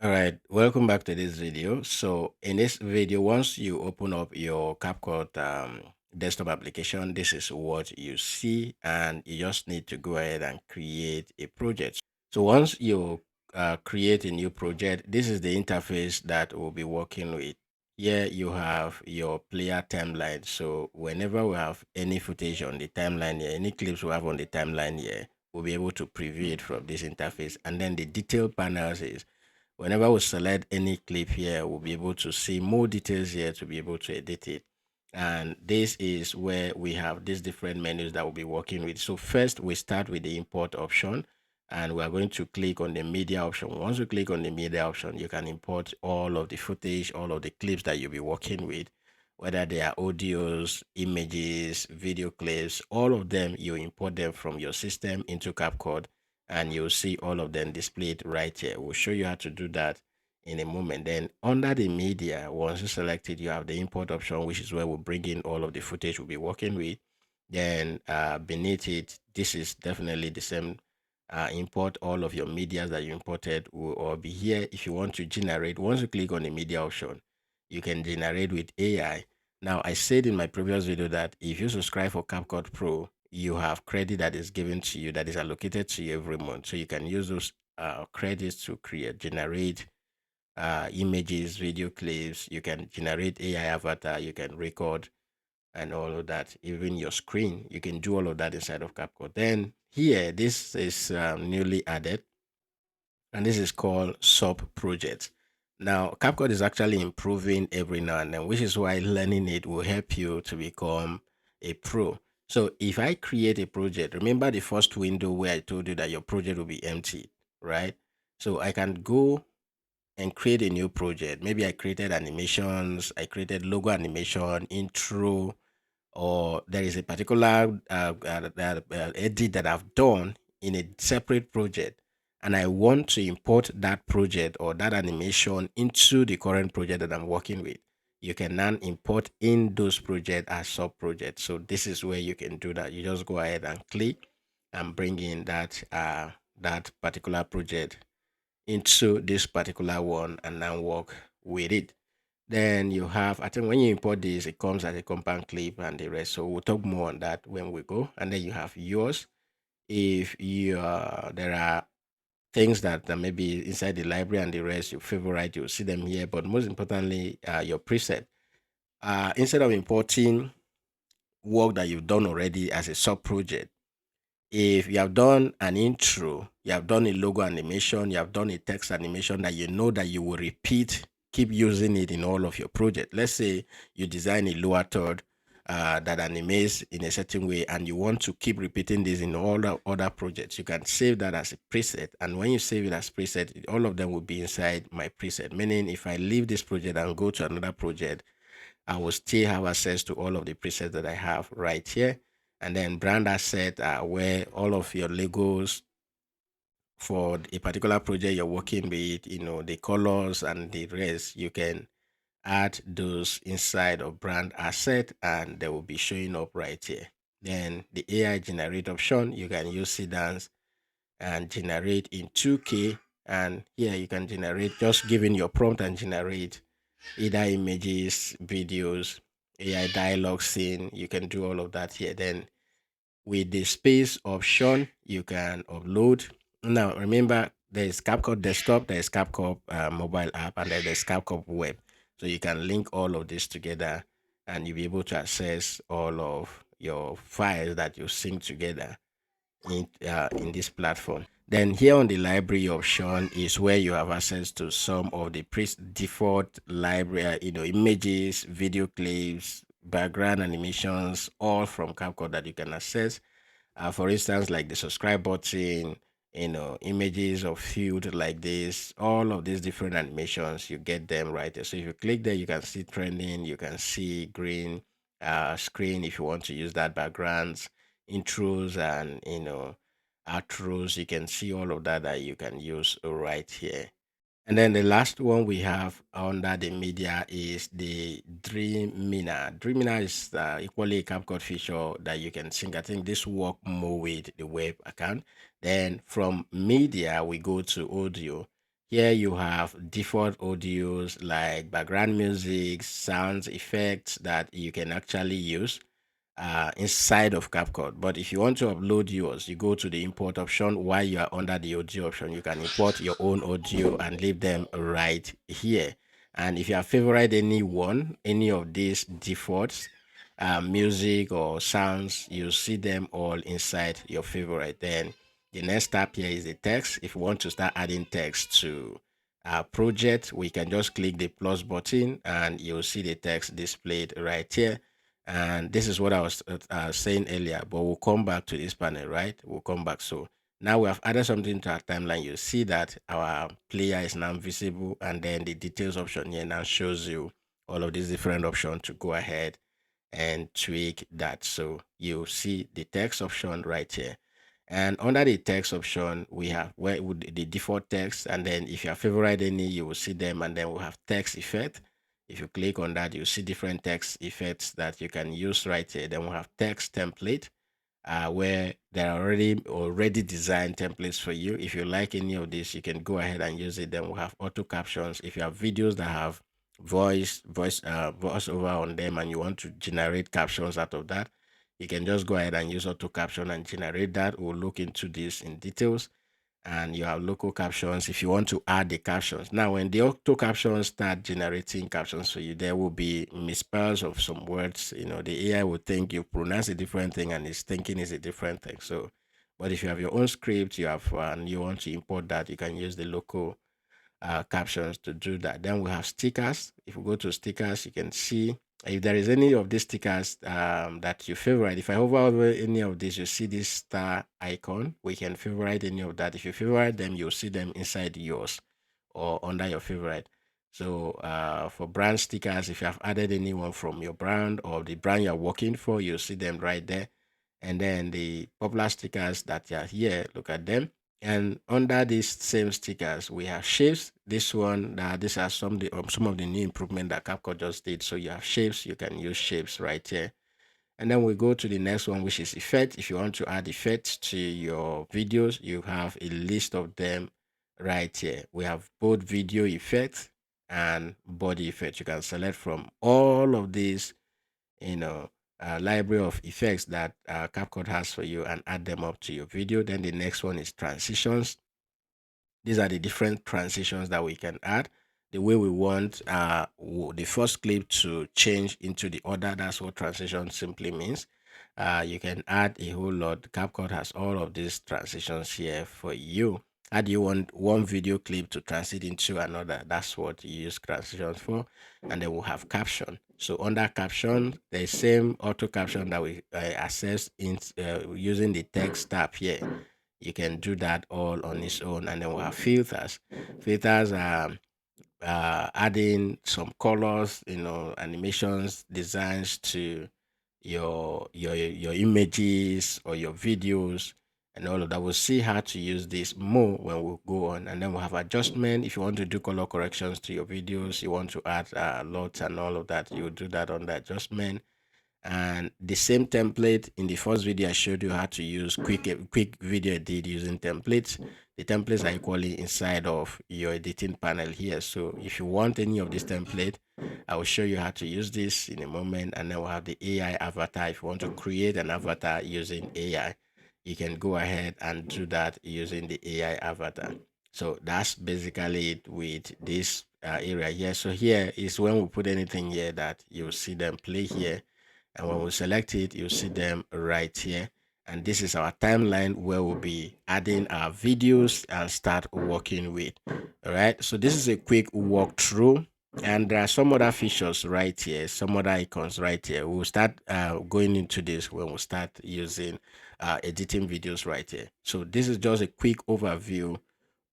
All right, welcome back to this video. So in this video, once you open up your CapCut desktop application, this is what you see, and you just need to go ahead and create a project. So once you create a new project, this is the interface that we'll be working with. Here you have your player timeline. So whenever we have any footage on the timeline here, any clips we have on the timeline here, we'll be able to preview it from this interface. And then the detail panels is whenever we select any clip here, we'll be able to see more details here to be able to edit it. And this is where we have these different menus that we'll be working with. So first we start with the import option, and we're going to click on the media option. Once you click on the media option, you can import all of the footage, all of the clips that you'll be working with, whether they are audios, images, video clips, all of them, you import them from your system into CapCut, and you'll see all of them displayed right here. We'll show you how to do that in a moment. Then under the media, once you select it, you have the import option, which is where we'll bring in all of the footage we'll be working with. Then beneath it, this is definitely the same. Import all of your media that you imported will all be here. If you want to generate, once you click on the media option, you can generate with AI. Now, I said in my previous video that if you subscribe for CapCut Pro, you have credit that is given to you, that is allocated to you every month. So you can use those credits to generate images, video clips. You can generate AI avatar, you can record and all of that. Even your screen, you can do all of that inside of CapCut. Then here, this is newly added, and this is called sub project. Now, CapCut is actually improving every now and then, which is why learning it will help you to become a pro. So if I create a project, remember the first window where I told you that your project will be empty, right? So I can go and create a new project. Maybe I created animations, I created logo animation, intro, or there is a particular edit that I've done in a separate project, and I want to import that project or that animation into the current project that I'm working with. You can now import in those projects as sub projects. So this is where you can do that. You just go ahead and click and bring in that particular project into this particular one and then work with it. Then you have, I think when you import this, it comes as a compound clip and the rest. So we'll talk more on that when we go. And then you have yours. If you there are things that maybe inside the library and the rest you favorite, you'll see them here. But most importantly, your preset. Instead of importing work that you've done already as a sub project, if you have done an intro, you have done a logo animation, you have done a text animation that you know that you will repeat, keep using it in all of your projects. Let's say you design a lower third that animates in a certain way, and you want to keep repeating this in all the other projects. You can save that as a preset, and when you save it as preset, all of them will be inside my preset. Meaning, if I leave this project and go to another project, I will still have access to all of the presets that I have right here. And then brand asset, where all of your logos for a particular project you're working with, the colors and the rest, you can add those inside of brand asset, and they will be showing up right here. Then the AI generate option, you can use Sedans and generate in 2K. And here you can generate, just giving your prompt and generate either images, videos, AI dialogue scene. You can do all of that here. Then with the space option, you can upload. Now remember, there is CapCut Desktop, there is CapCut mobile app, and then there's CapCut Web. So you can link all of this together, and you'll be able to access all of your files that you sync together in this platform. Then here on the library option is where you have access to some of the default library, images, video clips, background animations, all from CapCut that you can access. For instance, like the subscribe button, images of field like this, all of these different animations, you get them right there. So if you click there, you can see trending, you can see green screen if you want to use that backgrounds, intros, and outros. You can see all of that you can use right here. And then the last one we have under the media is the Dreamina. Dreamina is equally a CapCut feature that you can sync. I think this work more with the web account. Then from media, we go to audio. Here you have default audios like background music, sounds, effects that you can actually use inside of CapCut. But if you want to upload yours, you go to the import option. While you are under the audio option, you can import your own audio and leave them right here. And if you have favorite any of these defaults, music or sounds, you see them all inside your favorite. Then the next tab here is the text. If you want to start adding text to our project, we can just click the plus button and you'll see the text displayed right here. And this is what I was saying earlier, but we'll come back to this panel, right? We'll come back. So now we have added something to our timeline. You see that our player is now visible, and then the details option here now shows you all of these different options to go ahead and tweak that. So you see the text option right here. And under the text option, we have where would the default text, and then if you have favorite any, you will see them, and then we'll have text effect. If you click on that, you see different text effects that you can use right here. Then we'll have text template, where there are already designed templates for you. If you like any of this, you can go ahead and use it. Then we'll have auto captions. If you have videos that have voiceover on them and you want to generate captions out of that, you can just go ahead and use auto caption and generate that. We'll look into this in details. And you have local captions if you want to add the captions. Now, when the auto captions start generating captions for you, there will be misspells of some words. You know, the AI will think you pronounce a different thing and it's thinking is a different thing. So, but if you have your own script, you have and you want to import that, you can use the local captions to do that. Then we have stickers. If we go to stickers, you can see if there is any of these stickers that you favorite. If I hover over any of these, you see this star icon. We can favorite any of that. If you favorite them, you'll see them inside yours or under your favorite. So for brand stickers, if you have added anyone from your brand or the brand you're working for, you'll see them right there. And then the popular stickers that are here, look at them. And under these same stickers, we have shapes. This one, these are some of the new improvement that CapCut just did. So you have shapes, you can use shapes right here. And then we go to the next one, which is effect. If you want to add effects to your videos, you have a list of them right here. We have both video effects and body effects. You can select from all of these, you know, library of effects that CapCut has for you and add them up to your video. Then the next one is transitions. These are the different transitions that we can add. The way we want the first clip to change into the other. That's what transition simply means. You can add a whole lot. CapCut has all of these transitions here for you. How do you want one video clip to transit into another? That's what you use transitions for. And then we'll have caption. So under caption, the same auto caption that we access in using the text tab here. You can do that all on its own. And then we'll have filters. Filters are adding some colors, you know, animations, designs to your images or your videos and all of that. We'll see how to use this more when we go on. And then we'll have adjustment. If you want to do color corrections to your videos, you want to add lots and all of that, you do that on the adjustment. And the same template in the first video I showed you how to use quick video edit using templates. The templates are equally inside of your editing panel here. So if you want any of this template, I will show you how to use this in a moment. And then we'll have the AI avatar. If you want to create an avatar using AI, you can go ahead and do that using the AI avatar. So that's basically it with this area here. So here is when we put anything here that you'll see them play here. And when we select it, you see them right here. And this is our timeline where we'll be adding our videos and start working with. All right. So this is a quick walkthrough. And there are some other features right here, some other icons right here. We'll start going into this when we start using editing videos right here. So this is just a quick overview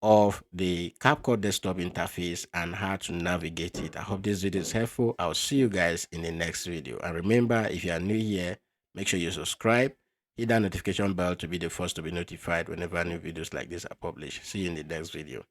of the CapCut desktop interface and how to navigate it. I hope this video is helpful. I'll see you guys in the next video. And remember, if you are new here, make sure you subscribe, hit that notification bell to be the first to be notified whenever new videos like this are published. See you in the next video.